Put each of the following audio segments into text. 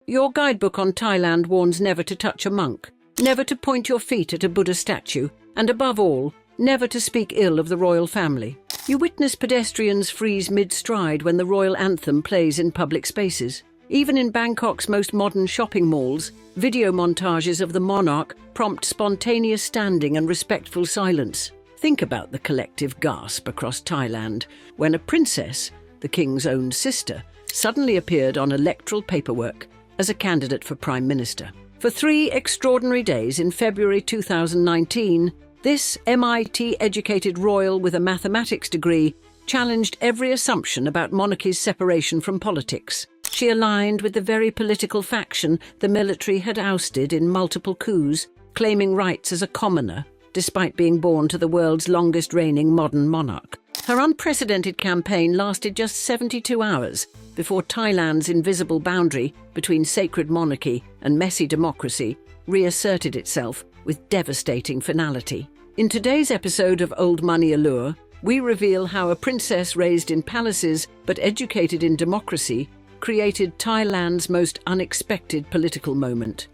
Your guidebook on Thailand warns never to touch a monk, never to point your feet at a Buddha statue, and above all, never to speak ill of the royal family. You witness pedestrians freeze mid-stride when the royal anthem plays in public spaces. Even in Bangkok's most modern shopping malls, video montages of the monarch prompt spontaneous standing and respectful silence. Think about the collective gasp across Thailand when a princess, the king's own sister, suddenly appeared on electoral paperwork as a candidate for prime minister. For 3 extraordinary days in February 2019, this MIT-educated royal with a mathematics degree challenged every assumption about monarchy's separation from politics. She aligned with the very political faction the military had ousted in multiple coups, claiming rights as a commoner, despite being born to the world's longest reigning modern monarch. Her unprecedented campaign lasted just 72 hours before Thailand's invisible boundary between sacred monarchy and messy democracy reasserted itself with devastating finality. In today's episode of Old Money Allure, we reveal how a princess raised in palaces but educated in democracy created Thailand's most unexpected political moment.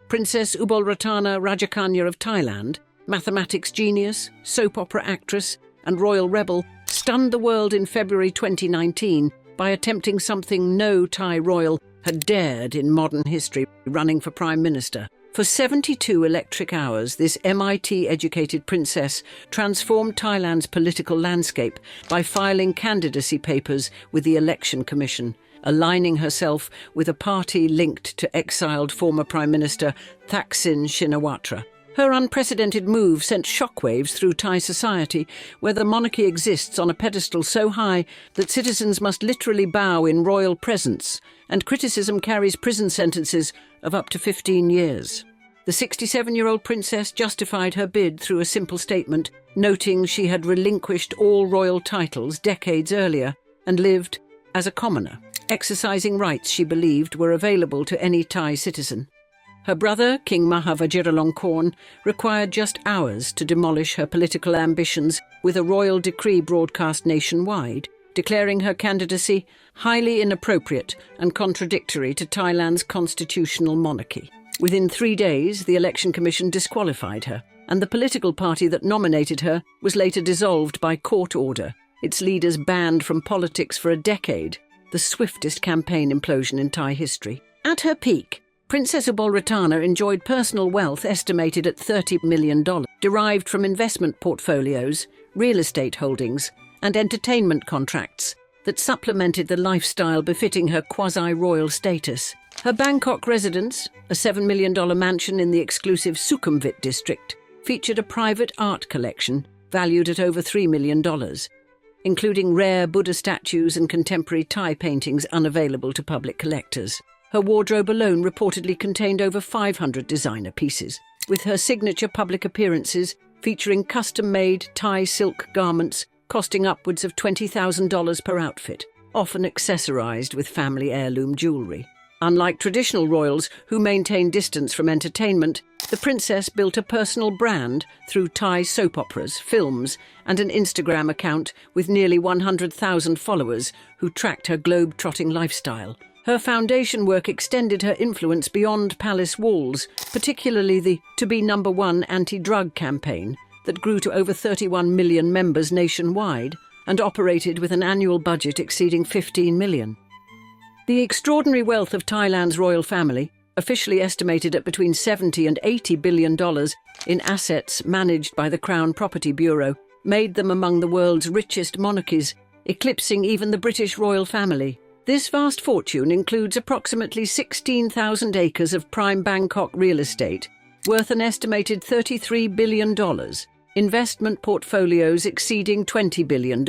Princess Ubolratana Rajakanya of Thailand, mathematics genius, soap opera actress, and royal rebel, stunned the world in February 2019 by attempting something no Thai royal had dared in modern history, running for prime minister. For 72 electric hours, this MIT-educated princess transformed Thailand's political landscape by filing candidacy papers with the Election Commission, aligning herself with a party linked to exiled former Prime Minister Thaksin Shinawatra. Her unprecedented move sent shockwaves through Thai society, where the monarchy exists on a pedestal so high that citizens must literally bow in royal presence, and criticism carries prison sentences of up to 15 years. The 67-year-old princess justified her bid through a simple statement, noting she had relinquished all royal titles decades earlier and lived as a commoner, exercising rights she believed were available to any Thai citizen. Her brother, King Maha Vajiralongkorn, required just hours to demolish her political ambitions with a royal decree broadcast nationwide, declaring her candidacy highly inappropriate and contradictory to Thailand's constitutional monarchy. Within 3 days, the Election Commission disqualified her, and the political party that nominated her was later dissolved by court order, its leaders banned from politics for a decade, the swiftest campaign implosion in Thai history. At her peak, Princess Ubolratana enjoyed personal wealth estimated at $30 million, derived from investment portfolios, real estate holdings, and entertainment contracts that supplemented the lifestyle befitting her quasi-royal status. Her Bangkok residence, a $7 million mansion in the exclusive Sukhumvit district, featured a private art collection valued at over $3 million, including rare Buddha statues and contemporary Thai paintings unavailable to public collectors. Her wardrobe alone reportedly contained over 500 designer pieces, with her signature public appearances featuring custom-made Thai silk garments costing upwards of $20,000 per outfit, often accessorized with family heirloom jewelry. Unlike traditional royals who maintain distance from entertainment, the princess built a personal brand through Thai soap operas, films, and an Instagram account with nearly 100,000 followers who tracked her globe-trotting lifestyle. Her foundation work extended her influence beyond palace walls, particularly the To Be Number One anti-drug campaign that grew to over 31 million members nationwide and operated with an annual budget exceeding 15 million. The extraordinary wealth of Thailand's royal family, officially estimated at between $70 and $80 billion in assets managed by the Crown Property Bureau, made them among the world's richest monarchies, eclipsing even the British royal family. This vast fortune includes approximately 16,000 acres of prime Bangkok real estate, worth an estimated $33 billion, investment portfolios exceeding $20 billion,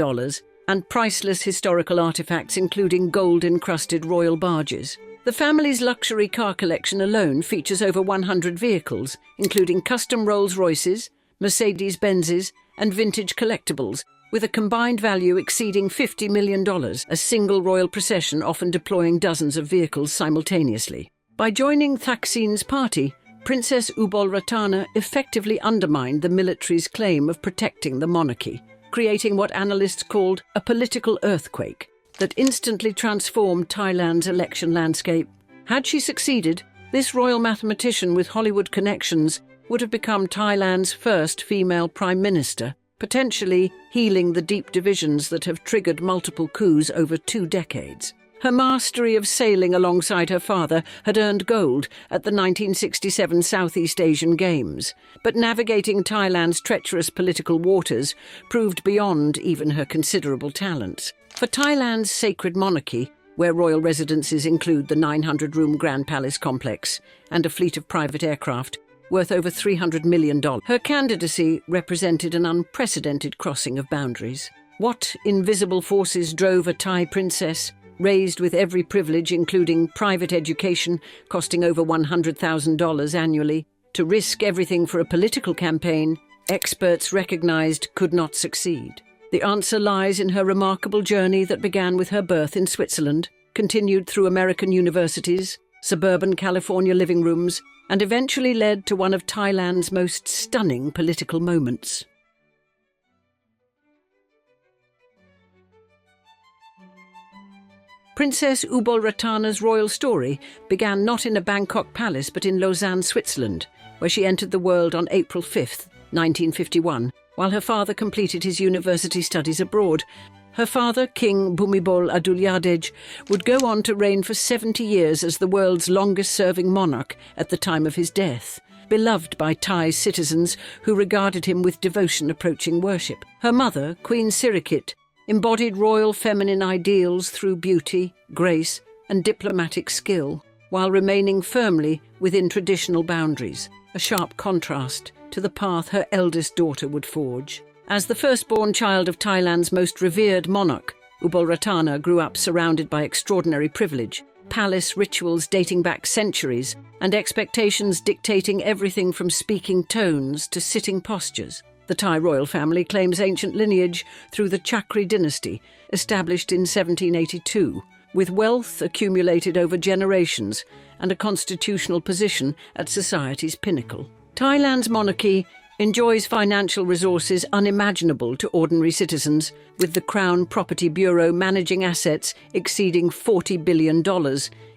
and priceless historical artifacts including gold-encrusted royal barges. The family's luxury car collection alone features over 100 vehicles, including custom Rolls-Royces, Mercedes-Benzes, and vintage collectibles, with a combined value exceeding $50 million, a single royal procession often deploying dozens of vehicles simultaneously. By joining Thaksin's party, Princess Ubolratana effectively undermined the military's claim of protecting the monarchy, creating what analysts called a political earthquake. that instantly transformed Thailand's election landscape. Had she succeeded, this royal mathematician with Hollywood connections would have become Thailand's first female prime minister, potentially healing the deep divisions that have triggered multiple coups over 2 decades. Her mastery of sailing alongside her father had earned gold at the 1967 Southeast Asian Games, but navigating Thailand's treacherous political waters proved beyond even her considerable talents. For Thailand's sacred monarchy, where royal residences include the 900-room Grand Palace complex and a fleet of private aircraft worth over $300 million, her candidacy represented an unprecedented crossing of boundaries. What invisible forces drove a Thai princess, raised with every privilege including private education costing over $100,000 annually, to risk everything for a political campaign experts recognized could not succeed? The answer lies in her remarkable journey that began with her birth in Switzerland, continued through American universities, suburban California living rooms, and eventually led to one of Thailand's most stunning political moments. Princess Ubolratana's royal story began not in a Bangkok palace but in Lausanne, Switzerland, where she entered the world on April 5, 1951, while her father completed his university studies abroad. Her father, King Bhumibol Adulyadej, would go on to reign for 70 years as the world's longest-serving monarch at the time of his death, beloved by Thai citizens who regarded him with devotion approaching worship. Her mother, Queen Sirikit, embodied royal feminine ideals through beauty, grace, and diplomatic skill, while remaining firmly within traditional boundaries, a sharp contrast to the path her eldest daughter would forge. As the firstborn child of Thailand's most revered monarch, Ubolratana grew up surrounded by extraordinary privilege, palace rituals dating back centuries, and expectations dictating everything from speaking tones to sitting postures. The Thai royal family claims ancient lineage through the Chakri dynasty, established in 1782, with wealth accumulated over generations and a constitutional position at society's pinnacle. Thailand's monarchy enjoys financial resources unimaginable to ordinary citizens, with the Crown Property Bureau managing assets exceeding $40 billion,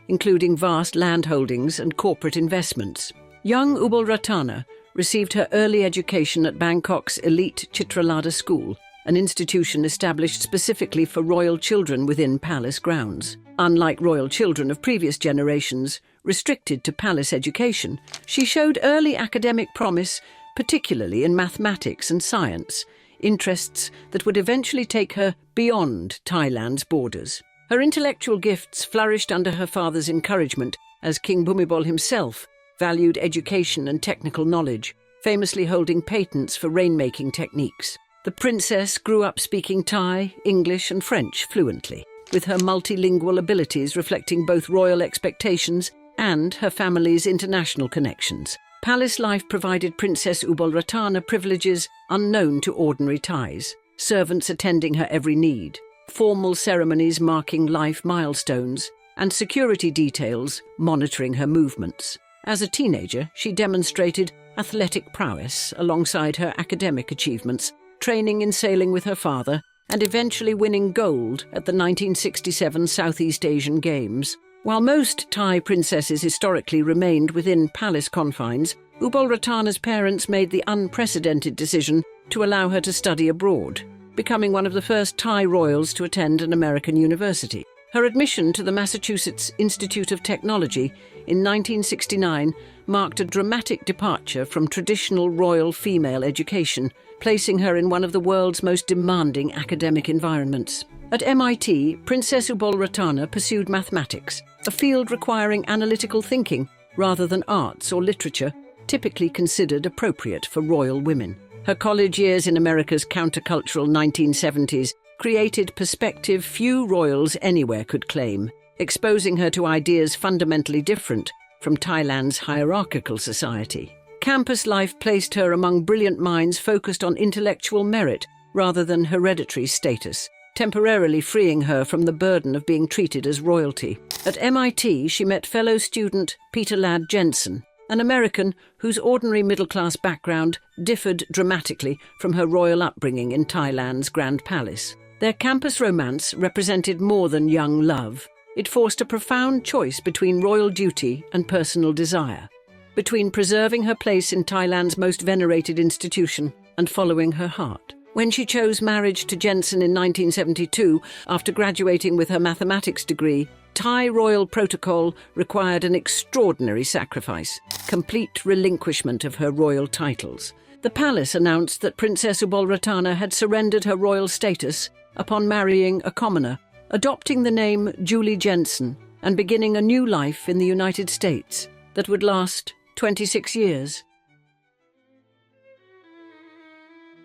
including vast land holdings and corporate investments. Young Ubolratana received her early education at Bangkok's elite Chitralada School, an institution established specifically for royal children within palace grounds. Unlike royal children of previous generations, restricted to palace education, she showed early academic promise, particularly in mathematics and science, interests that would eventually take her beyond Thailand's borders. Her intellectual gifts flourished under her father's encouragement, as King Bhumibol himself valued education and technical knowledge, famously holding patents for rainmaking techniques. The princess grew up speaking Thai, English, and French fluently, with her multilingual abilities reflecting both royal expectations and her family's international connections. Palace life provided Princess Ubolratana privileges unknown to ordinary Thais, servants attending her every need, formal ceremonies marking life milestones, and security details monitoring her movements. As a teenager, she demonstrated athletic prowess alongside her academic achievements, training in sailing with her father, and eventually winning gold at the 1967 Southeast Asian Games. While most Thai princesses historically remained within palace confines, Ubolratana's parents made the unprecedented decision to allow her to study abroad, becoming one of the first Thai royals to attend an American university. Her admission to the Massachusetts Institute of Technology in 1969 marked a dramatic departure from traditional royal female education, placing her in one of the world's most demanding academic environments. At MIT, Princess Ubolratana pursued mathematics, a field requiring analytical thinking rather than arts or literature, typically considered appropriate for royal women. Her college years in America's countercultural 1970s created perspective few royals anywhere could claim, exposing her to ideas fundamentally different from Thailand's hierarchical society. Campus life placed her among brilliant minds focused on intellectual merit rather than hereditary status, temporarily freeing her from the burden of being treated as royalty. At MIT, she met fellow student Peter Jensen, an American whose ordinary middle-class background differed dramatically from her royal upbringing in Thailand's Grand Palace. Their campus romance represented more than young love. It forced a profound choice between royal duty and personal desire, between preserving her place in Thailand's most venerated institution and following her heart. When she chose marriage to Jensen in 1972, after graduating with her mathematics degree, Thai royal protocol required an extraordinary sacrifice, complete relinquishment of her royal titles. The palace announced that Princess Ubolratana had surrendered her royal status upon marrying a commoner, adopting the name Julie Jensen and beginning a new life in the United States that would last 26 years.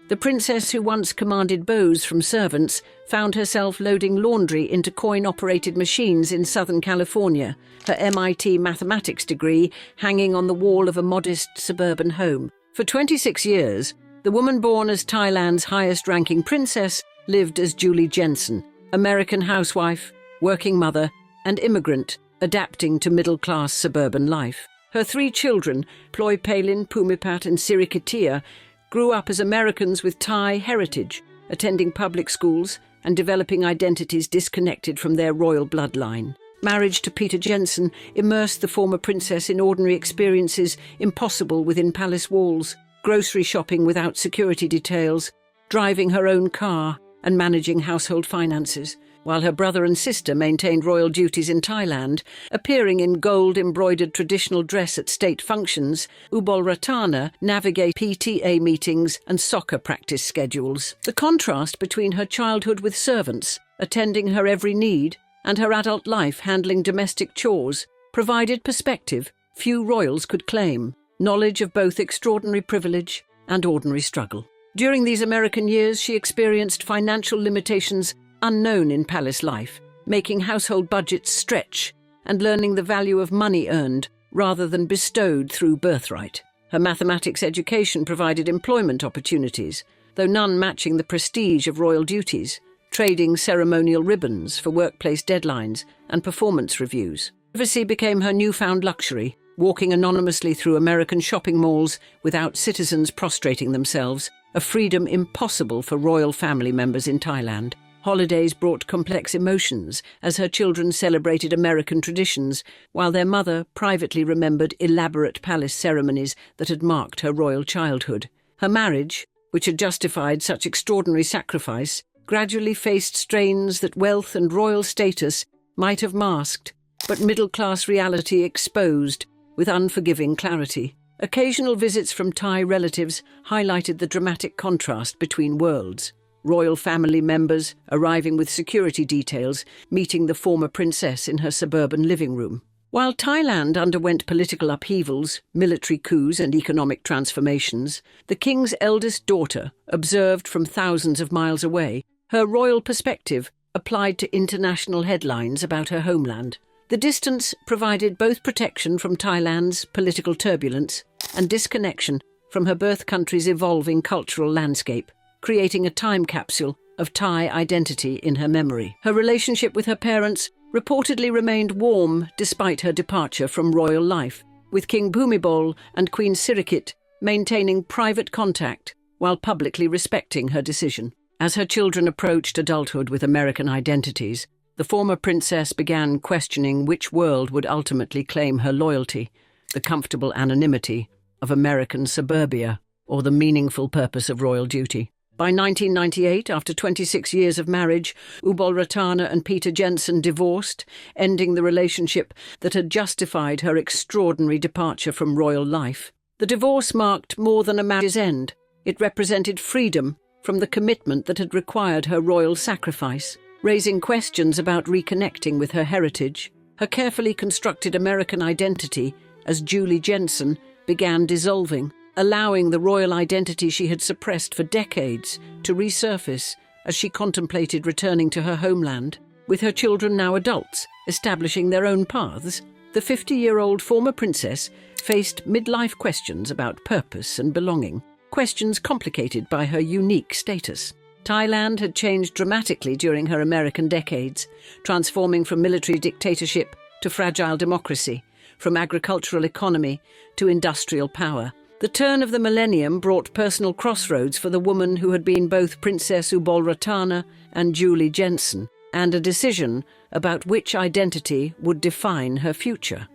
The princess, who once commanded bows from servants, found herself loading laundry into coin-operated machines in Southern California, her MIT mathematics degree hanging on the wall of a modest suburban home. For 26 years, the woman born as Thailand's highest-ranking princess lived as Julie Jensen, American housewife, working mother, and immigrant, adapting to middle-class suburban life. Her 3 children, Ploy Palin, Pumipat, and Sirikatia, grew up as Americans with Thai heritage, attending public schools and developing identities disconnected from their royal bloodline. Marriage to Peter Jensen immersed the former princess in ordinary experiences impossible within palace walls, grocery shopping without security details, driving her own car, and managing household finances, while her brother and sister maintained royal duties in Thailand, appearing in gold-embroidered traditional dress at state functions. Ubolratana navigated PTA meetings and soccer practice schedules. The contrast between her childhood with servants, attending her every need, and her adult life handling domestic chores provided perspective few royals could claim, knowledge of both extraordinary privilege and ordinary struggle. During these American years, she experienced financial limitations unknown in palace life, making household budgets stretch and learning the value of money earned rather than bestowed through birthright. Her mathematics education provided employment opportunities, though none matching the prestige of royal duties, trading ceremonial ribbons for workplace deadlines and performance reviews. Privacy became her newfound luxury, walking anonymously through American shopping malls without citizens prostrating themselves, a freedom impossible for royal family members in Thailand. Holidays brought complex emotions as her children celebrated American traditions, while their mother privately remembered elaborate palace ceremonies that had marked her royal childhood. Her marriage, which had justified such extraordinary sacrifice, gradually faced strains that wealth and royal status might have masked, but middle-class reality exposed with unforgiving clarity. Occasional visits from Thai relatives highlighted the dramatic contrast between worlds. Royal family members arriving with security details, meeting the former princess in her suburban living room. While Thailand underwent political upheavals, military coups and economic transformations, the king's eldest daughter observed from thousands of miles away. Her royal perspective applied to international headlines about her homeland. The distance provided both protection from Thailand's political turbulence and disconnection from her birth country's evolving cultural landscape, creating a time capsule of Thai identity in her memory. Her relationship with her parents reportedly remained warm despite her departure from royal life, with King Bhumibol and Queen Sirikit maintaining private contact while publicly respecting her decision. As her children approached adulthood with American identities, the former princess began questioning which world would ultimately claim her loyalty, the comfortable anonymity of American suburbia or the meaningful purpose of royal duty. By 1998, after 26 years of marriage, Ubolratana and Peter Jensen divorced, ending the relationship that had justified her extraordinary departure from royal life. The divorce marked more than a marriage's end. It represented freedom from the commitment that had required her royal sacrifice, raising questions about reconnecting with her heritage. Her carefully constructed American identity as Julie Jensen began dissolving, allowing the royal identity she had suppressed for decades to resurface as she contemplated returning to her homeland. With her children now adults, establishing their own paths, the 50-year-old former princess faced midlife questions about purpose and belonging, questions complicated by her unique status. Thailand had changed dramatically during her American decades, transforming from military dictatorship to fragile democracy, from agricultural economy to industrial power. The turn of the millennium brought personal crossroads for the woman who had been both Princess Ubolratana and Julie Jensen, and a decision about which identity would define her future.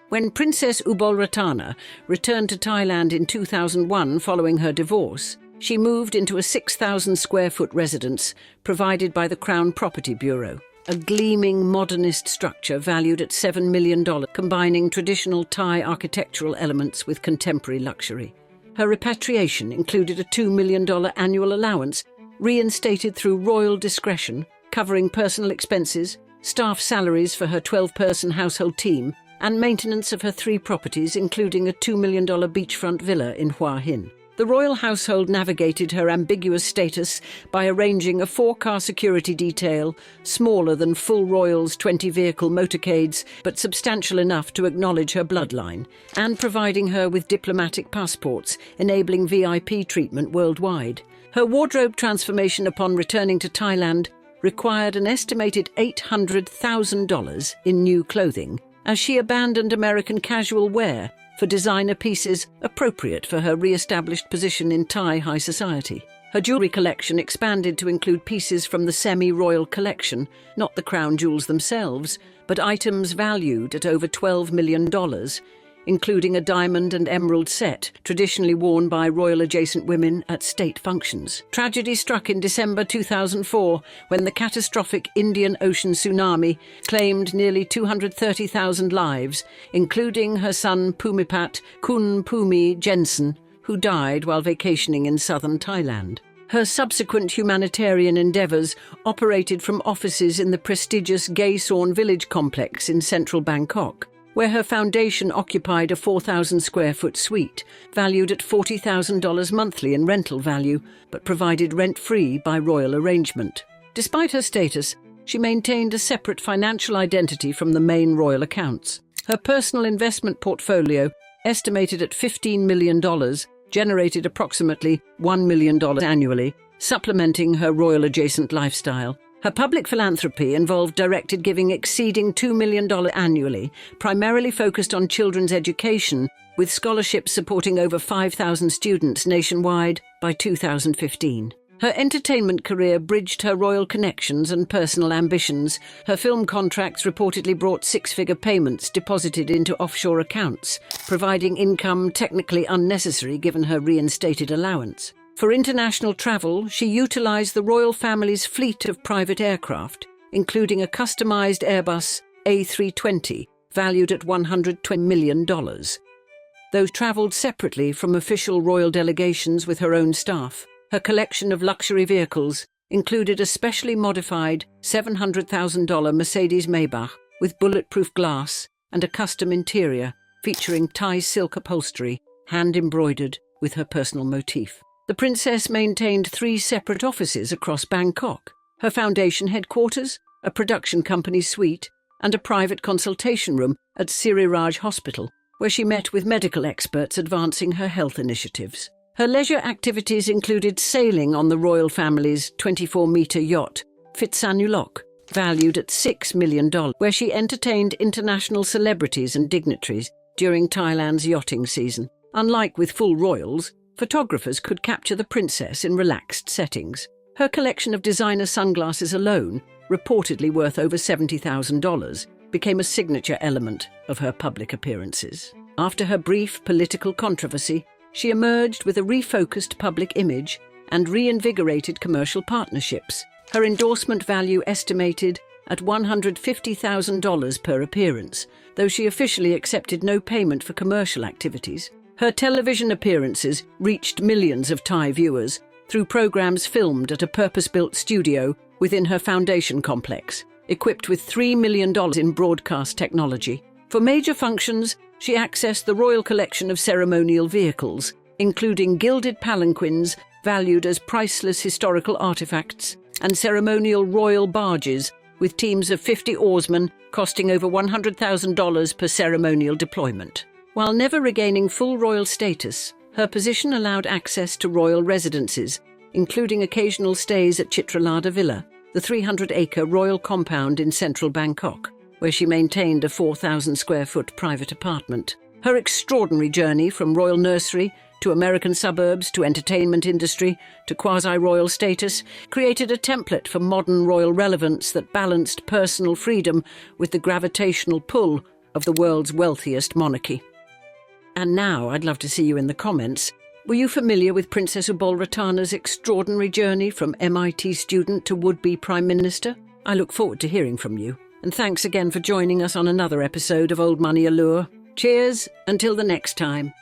When Princess Ubolratana returned to Thailand in 2001 following her divorce, she moved into a 6,000-square-foot residence provided by the Crown Property Bureau, a gleaming modernist structure valued at $7 million, combining traditional Thai architectural elements with contemporary luxury. Her repatriation included a $2 million annual allowance, reinstated through royal discretion, covering personal expenses, staff salaries for her 12-person household team, and maintenance of her 3 properties, including a $2 million beachfront villa in Hua Hin. The royal household navigated her ambiguous status by arranging a 4-car security detail, smaller than full royals' 20-vehicle motorcades, but substantial enough to acknowledge her bloodline, and providing her with diplomatic passports, enabling VIP treatment worldwide. Her wardrobe transformation upon returning to Thailand required an estimated $800,000 in new clothing, as she abandoned American casual wear for designer pieces appropriate for her re-established position in Thai high society. Her jewellery collection expanded to include pieces from the semi-royal collection, not the crown jewels themselves, but items valued at over $12 million, including a diamond and emerald set traditionally worn by royal-adjacent women at state functions. Tragedy struck in December 2004 when the catastrophic Indian Ocean tsunami claimed nearly 230,000 lives, including her son Bhumipat King Bhumibol Jensen, who died while vacationing in southern Thailand. Her subsequent humanitarian endeavours operated from offices in the prestigious Gay Sawn village complex in central Bangkok, where her foundation occupied a 4,000-square-foot suite, valued at $40,000 monthly in rental value, but provided rent-free by royal arrangement. Despite her status, she maintained a separate financial identity from the main royal accounts. Her personal investment portfolio, estimated at $15 million, generated approximately $1 million annually, supplementing her royal-adjacent lifestyle. Her public philanthropy involved directed giving exceeding $2 million annually, primarily focused on children's education, with scholarships supporting over 5,000 students nationwide by 2015. Her entertainment career bridged her royal connections and personal ambitions. Her film contracts reportedly brought 6-figure payments deposited into offshore accounts, providing income technically unnecessary given her reinstated allowance. For international travel, she utilised the royal family's fleet of private aircraft, including a customised Airbus A320, valued at $120 million. Those travelled separately from official royal delegations with her own staff. Her collection of luxury vehicles included a specially modified $700,000 Mercedes Maybach with bulletproof glass and a custom interior featuring Thai silk upholstery, hand-embroidered with her personal motif. The princess maintained 3 separate offices across Bangkok: her foundation headquarters, a production company suite, and a private consultation room at Siriraj Hospital, where she met with medical experts advancing her health initiatives. Her leisure activities included sailing on the royal family's 24-metre yacht, Phitsanulok, valued at $6 million, where she entertained international celebrities and dignitaries during Thailand's yachting season. Unlike with full royals, photographers could capture the princess in relaxed settings. Her collection of designer sunglasses alone, reportedly worth over $70,000, became a signature element of her public appearances. After her brief political controversy, she emerged with a refocused public image and reinvigorated commercial partnerships, her endorsement value estimated at $150,000 per appearance, though she officially accepted no payment for commercial activities. Her television appearances reached millions of Thai viewers through programs filmed at a purpose-built studio within her foundation complex, equipped with $3 million in broadcast technology. For major functions, she accessed the royal collection of ceremonial vehicles, including gilded palanquins valued as priceless historical artifacts, and ceremonial royal barges with teams of 50 oarsmen costing over $100,000 per ceremonial deployment. While never regaining full royal status, her position allowed access to royal residences, including occasional stays at Chitralada Villa, the 300-acre royal compound in central Bangkok, where she maintained a 4,000-square-foot private apartment. Her extraordinary journey from royal nursery to American suburbs to entertainment industry to quasi-royal status created a template for modern royal relevance that balanced personal freedom with the gravitational pull of the world's wealthiest monarchy. And now I'd love to see you in the comments. Were you familiar with Princess Ubolratana's extraordinary journey from MIT student to would-be Prime Minister? I look forward to hearing from you. And thanks again for joining us on another episode of Old Money Allure. Cheers, until the next time.